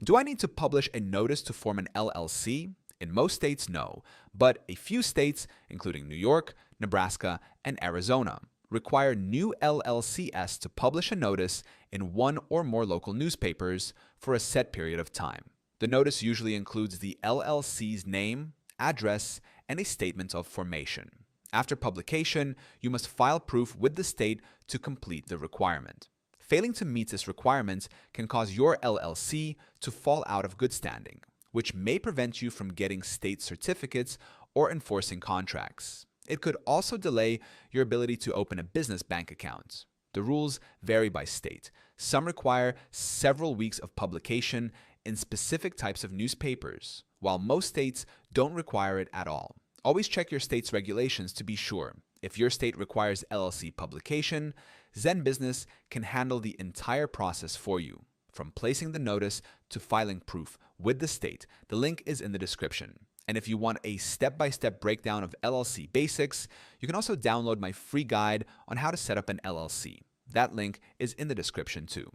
Do I need to publish a notice to form an LLC? In most states, no, but a few states, including New York, Nebraska, and Arizona, require new LLCs to publish a notice in one or more local newspapers for a set period of time. The notice usually includes the LLC's name, address, and a statement of formation. After publication, you must file proof with the state to complete the requirement. Failing to meet this requirement can cause your LLC to fall out of good standing, which may prevent you from getting state certificates or enforcing contracts. It could also delay your ability to open a business bank account. The rules vary by state. Some require several weeks of publication in specific types of newspapers, while most states don't require it at all. Always check your state's regulations to be sure. If your state requires LLC publication, Zen Business can handle the entire process for you, from placing the notice to filing proof with the state. The link is in the description. And if you want a step-by-step breakdown of LLC basics, you can also download my free guide on how to set up an LLC. That link is in the description too.